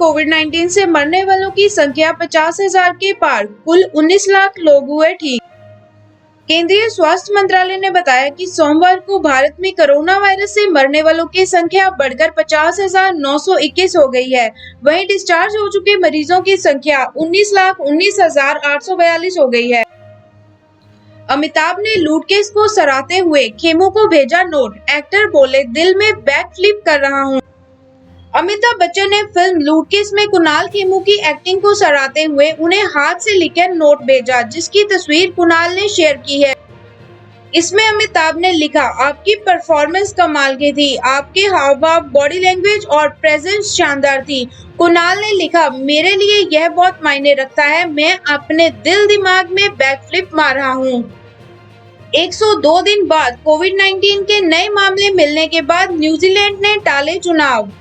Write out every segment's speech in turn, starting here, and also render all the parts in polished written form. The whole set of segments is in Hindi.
कोविड-19 से मरने वालों की संख्या 50,000 के पार, कुल 19 लाख लोग हुए ठीक। केंद्रीय स्वास्थ्य मंत्रालय ने बताया कि सोमवार को भारत में कोरोना वायरस से मरने वालों की संख्या बढ़कर 50,921 हो गई है। वहीं डिस्चार्ज हो चुके मरीजों की संख्या 19,19,842 हो गई है। अमिताभ ने लूट केस को सराहते हुए खेमू को भेजा नोट, एक्टर बोले दिल में बैक फ्लिप कर रहा हूं। अमिताभ बच्चन ने फिल्म लूट केस में कुणाल खेमू की एक्टिंग को सराहते हुए उन्हें हाथ से लिखे नोट भेजा, जिसकी तस्वीर कुणाल ने शेयर की है। इसमें अमिताभ ने लिखा, आपकी परफॉर्मेंस कमाल की थी, आपके हाव भाव, बॉडी लैंग्वेज और प्रेजेंस शानदार थी। कुणाल ने लिखा, मेरे लिए यह बहुत मायने रखता है, मैं अपने दिल दिमाग में बैकफ्लिप मार रहा हूँ। 102 दिन बाद कोविड-19 के नए मामले मिलने के बाद न्यूजीलैंड ने टाले चुनाव।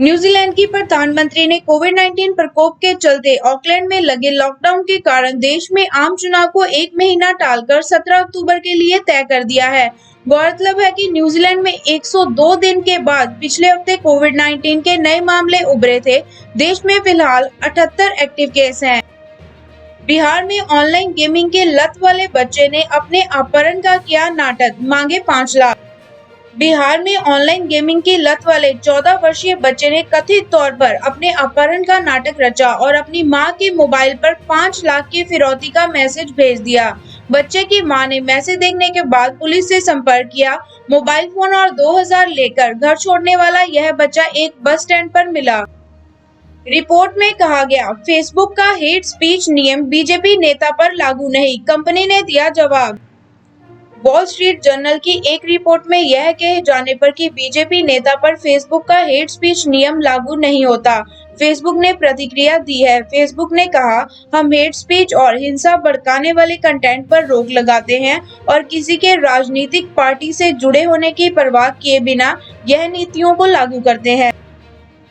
न्यूजीलैंड की प्रधानमंत्री ने कोविड-19 प्रकोप के चलते ऑकलैंड में लगे लॉकडाउन के कारण देश में आम चुनाव को 1 महीना टालकर 17 अक्टूबर के लिए तय कर दिया है। गौरतलब है कि न्यूजीलैंड में 102 दिन के बाद पिछले हफ्ते कोविड-19 के नए मामले उभरे थे। देश में फिलहाल 78 एक्टिव केस हैं। बिहार में ऑनलाइन गेमिंग के लत वाले बच्चे ने अपने अपहरण का किया नाटक, मांगे 5 लाख। बिहार में ऑनलाइन गेमिंग की लत वाले 14 वर्षीय बच्चे ने कथित तौर पर अपने अपहरण का नाटक रचा और अपनी मां के मोबाइल पर 5 लाख की फिरौती का मैसेज भेज दिया। बच्चे की मां ने मैसेज देखने के बाद पुलिस से संपर्क किया। मोबाइल फोन और 2000 लेकर घर छोड़ने वाला यह बच्चा एक बस स्टैंड पर मिला। रिपोर्ट में कहा गया, फेसबुक का हेट स्पीच नियम बीजेपी नेता पर लागू नहीं, कंपनी ने दिया जवाब। वॉल स्ट्रीट जर्नल की एक रिपोर्ट में यह कहे जाने पर कि बीजेपी नेता पर फेसबुक का हेट स्पीच नियम लागू नहीं होता, फेसबुक ने प्रतिक्रिया दी है। फेसबुक ने कहा, हम हेट स्पीच और हिंसा भड़काने वाले कंटेंट पर रोक लगाते हैं और किसी के राजनीतिक पार्टी से जुड़े होने की परवाह किए बिना यह नीतियों को लागू करते हैं।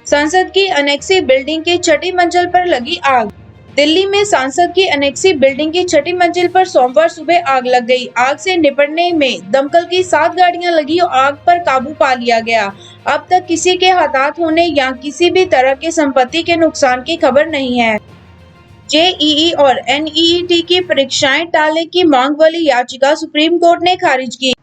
संसद की अनेक्सी बिल्डिंग की 6ठी मंजिल पर लगी आग। दिल्ली में सांसद की अनेक्सी बिल्डिंग की 6ठी मंजिल पर सोमवार सुबह आग लग गई। आग से निपटने में दमकल की 7 गाड़ियां लगी और आग पर काबू पा लिया गया। अब तक किसी के हताहत होने या किसी भी तरह के संपत्ति के नुकसान की खबर नहीं है। जेईई और एनईईटी की परीक्षाएं टालने की मांग वाली याचिका सुप्रीम कोर्ट ने खारिज की।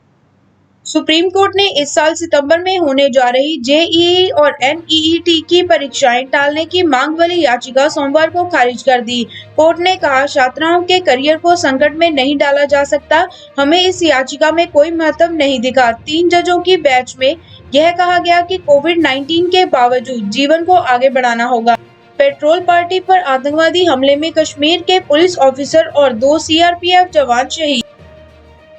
सुप्रीम कोर्ट ने इस साल सितंबर में होने जा रही जेईई और एनईईटी की परीक्षाएं टालने की मांग वाली याचिका सोमवार को खारिज कर दी। कोर्ट ने कहा, छात्राओं के करियर को संकट में नहीं डाला जा सकता। हमें इस याचिका में कोई महत्व नहीं दिखा। 3 जजों की बेंच में यह कहा गया कि कोविड-19 के बावजूद जीवन को आगे बढ़ाना होगा। पेट्रोल पार्टी पर आतंकवादी हमले में कश्मीर के पुलिस ऑफिसर और 2 सीआरपीएफ जवान शहीद।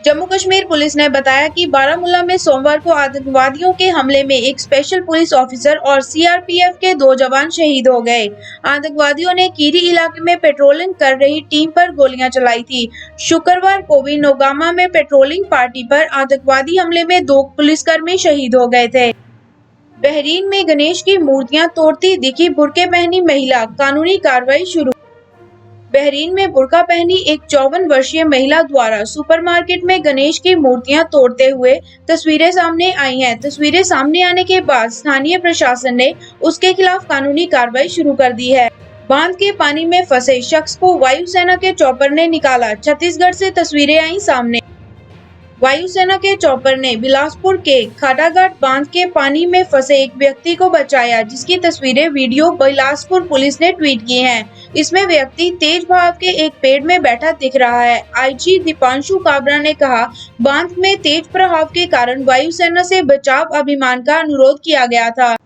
जम्मू कश्मीर पुलिस ने बताया कि बारामूला में सोमवार को आतंकवादियों के हमले में एक स्पेशल पुलिस ऑफिसर और सीआरपीएफ के 2 जवान शहीद हो गए। आतंकवादियों ने कीरी इलाके में पेट्रोलिंग कर रही टीम पर गोलियां चलाई थी। शुक्रवार को भी नौगामा में पेट्रोलिंग पार्टी पर आतंकवादी हमले में 2 पुलिसकर्मी शहीद हो गए थे। बहरीन में गणेश की मूर्तियां तोड़ती दिखी बुर्के पहनी महिला, कानूनी कार्रवाई शुरू। बहरीन में बुर्का पहनी एक 54 वर्षीय महिला द्वारा सुपरमार्केट में गणेश की मूर्तियां तोड़ते हुए तस्वीरें सामने आई हैं। तस्वीरें सामने आने के बाद स्थानीय प्रशासन ने उसके खिलाफ कानूनी कार्रवाई शुरू कर दी है। बांध के पानी में फंसे शख्स को वायुसेना के चॉपर ने निकाला। छत्तीसगढ़ से तस्वीरें आई सामने। वायुसेना के चॉपर ने बिलासपुर के खाटाघाट बांध के पानी में फंसे एक व्यक्ति को बचाया, जिसकी तस्वीरें वीडियो बिलासपुर पुलिस ने ट्वीट की हैं। इसमें व्यक्ति तेज बहाव के एक पेड़ में बैठा दिख रहा है। आईजी दीपांशु काबरा ने कहा, बांध में तेज प्रवाह के कारण वायुसेना से बचाव अभियान का अनुरोध किया गया था।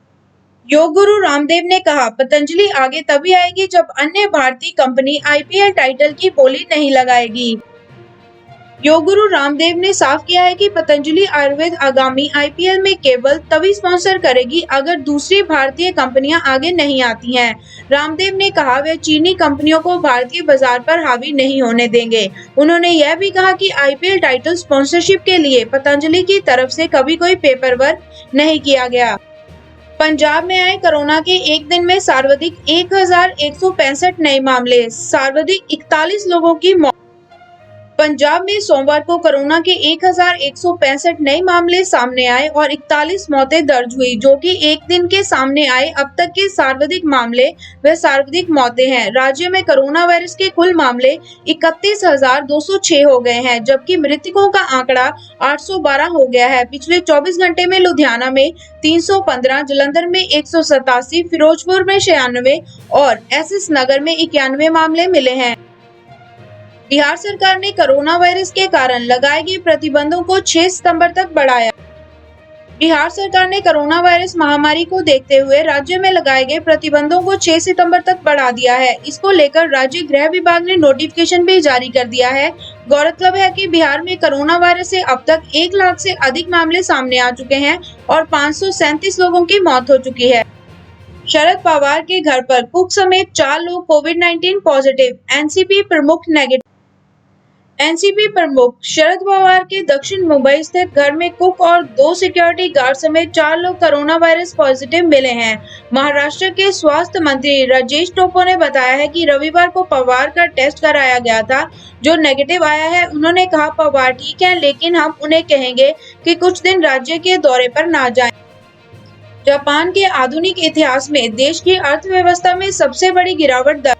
योग गुरु रामदेव ने कहा, पतंजलि आगे तभी आएगी जब अन्य भारतीय कंपनी आईपीएल टाइटल की बोली नहीं लगाएगी। योग गुरु रामदेव ने साफ किया है कि पतंजलि आयुर्वेद आगामी आईपीएल में केवल तभी स्पॉन्सर करेगी अगर दूसरी भारतीय कंपनियां आगे नहीं आती हैं। रामदेव ने कहा, वे चीनी कंपनियों को भारतीय बाजार पर हावी नहीं होने देंगे। उन्होंने यह भी कहा कि आईपीएल टाइटल स्पॉन्सरशिप के लिए पतंजलि की तरफ से कभी कोई पेपर वर्क नहीं किया गया। पंजाब में आए कोरोना के एक दिन में सर्वाधिक 1165 नए मामले, सर्वाधिक 41 लोगों की मौत। पंजाब में सोमवार को कोरोना के 1165 नए मामले सामने आए और 41 मौतें दर्ज हुई, जो कि एक दिन के सामने आए अब तक के सर्वाधिक मामले व सर्वाधिक मौतें हैं। राज्य में कोरोना वायरस के कुल मामले 31,206 हो गए हैं, जबकि मृतकों का आंकड़ा 812 हो गया है। पिछले 24 घंटे में लुधियाना में 315, जालंधर में 187, फिरोजपुर में 96 और एसएस नगर में 91 मामले मिले हैं। बिहार सरकार ने कोरोना वायरस के कारण लगाए गए प्रतिबंधों को 6 सितंबर तक बढ़ाया। बिहार सरकार ने कोरोना वायरस महामारी को देखते हुए राज्य में लगाए गए प्रतिबंधों को 6 सितंबर तक बढ़ा दिया है। इसको लेकर राज्य गृह विभाग ने नोटिफिकेशन भी जारी कर दिया है। गौरतलब है कि बिहार में कोरोना वायरस से अब तक 1 लाख से अधिक मामले सामने आ चुके हैं और 537 लोगों की मौत हो चुकी है। शरद पवार के घर पर कुक समेत 4 लोग कोविड-19 पॉजिटिव, एनसीपी प्रमुख शरद पवार के दक्षिण मुंबई स्थित घर में कुक और 2 सिक्योरिटी गार्ड समेत 4 लोग कोरोना वायरस पॉजिटिव मिले हैं। महाराष्ट्र के स्वास्थ्य मंत्री राजेश टोपे ने बताया है कि रविवार को पवार का टेस्ट कराया गया था, जो नेगेटिव आया है। उन्होंने कहा, पवार ठीक है, लेकिन हम उन्हें कहेंगे कि कुछ दिन राज्य के दौरे पर ना जाएं। जापान के आधुनिक इतिहास में देश की अर्थव्यवस्था में सबसे बड़ी गिरावट दर्ज।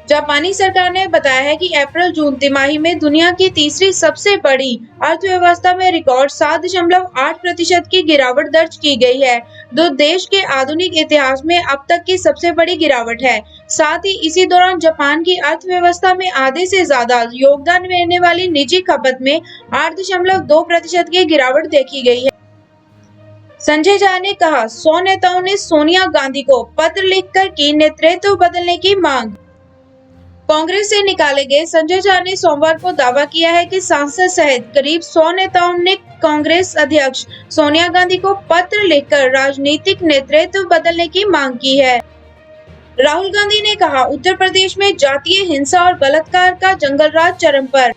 जापानी सरकार ने बताया है कि अप्रैल-जून तिमाही में दुनिया की तीसरी सबसे बड़ी अर्थव्यवस्था में रिकॉर्ड 7.8% की गिरावट दर्ज की गई है, जो देश के आधुनिक इतिहास में अब तक की सबसे बड़ी गिरावट है। साथ ही इसी दौरान जापान की अर्थव्यवस्था में आधे से ज्यादा योगदान देने वाली निजी खपत में 8.2% की गिरावट देखी गई है। संजय झा ने कहा, 100 नेताओं ने सोनिया गांधी को पत्र लिखकर की नेतृत्व बदलने की मांग। कांग्रेस से निकाले गए संजय झा ने सोमवार को दावा किया है कि सांसद सहित करीब 100 नेताओं ने कांग्रेस अध्यक्ष सोनिया गांधी को पत्र लिखकर राजनीतिक नेतृत्व बदलने की मांग की है। राहुल गांधी ने कहा, उत्तर प्रदेश में जातीय हिंसा और बलात्कार का जंगलराज चरम पर।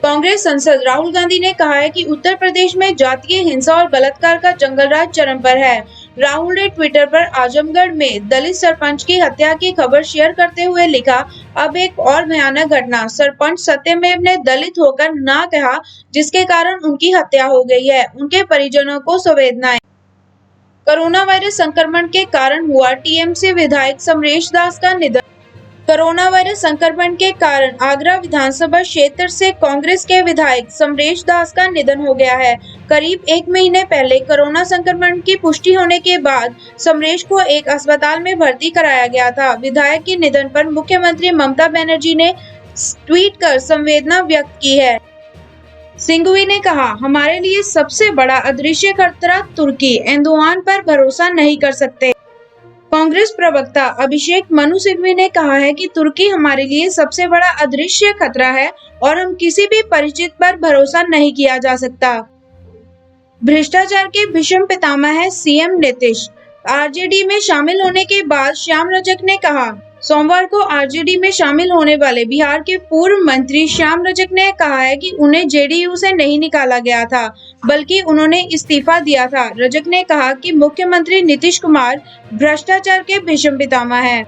कांग्रेस सांसद राहुल गांधी ने कहा है कि उत्तर प्रदेश में जातीय हिंसा और बलात्कार का जंगलराज चरम पर है। राहुल ने ट्विटर पर आजमगढ़ में दलित सरपंच की हत्या की खबर शेयर करते हुए लिखा, अब एक और भयानक घटना, सरपंच सत्यमेव ने दलित होकर ना कहा, जिसके कारण उनकी हत्या हो गई है। उनके परिजनों को संवेदनाएं। कोरोना वायरस संक्रमण के कारण हुआ टीएमसी विधायक समरेश दास का निधन। कोरोना वायरस संक्रमण के कारण आगरा विधानसभा क्षेत्र से कांग्रेस के विधायक समरेश दास का निधन हो गया है। करीब 1 महीने पहले कोरोना संक्रमण की पुष्टि होने के बाद समरेश को एक अस्पताल में भर्ती कराया गया था। विधायक के निधन पर मुख्यमंत्री ममता बनर्जी ने ट्वीट कर संवेदना व्यक्त की है। सिंघवी ने कहा, हमारे लिए सबसे बड़ा अदृश्य खतरा तुर्की, एर्दोगान पर भरोसा नहीं कर सकते। कांग्रेस प्रवक्ता अभिषेक मनु सिंघवी ने कहा है कि तुर्की हमारे लिए सबसे बड़ा अदृश्य खतरा है और हम किसी भी परिचित पर भरोसा नहीं किया जा सकता। भ्रष्टाचार के भीषण पितामह है सीएम नीतीश। आरजेडी में शामिल होने के बाद श्याम रजक ने कहा। सोमवार को आरजेडी में शामिल होने वाले बिहार के पूर्व मंत्री श्याम रजक ने कहा है कि उन्हें जेडीयू से नहीं निकाला गया था, बल्कि उन्होंने इस्तीफा दिया था। रजक ने कहा कि मुख्यमंत्री नीतीश कुमार भ्रष्टाचार के भीषण पितामह हैं।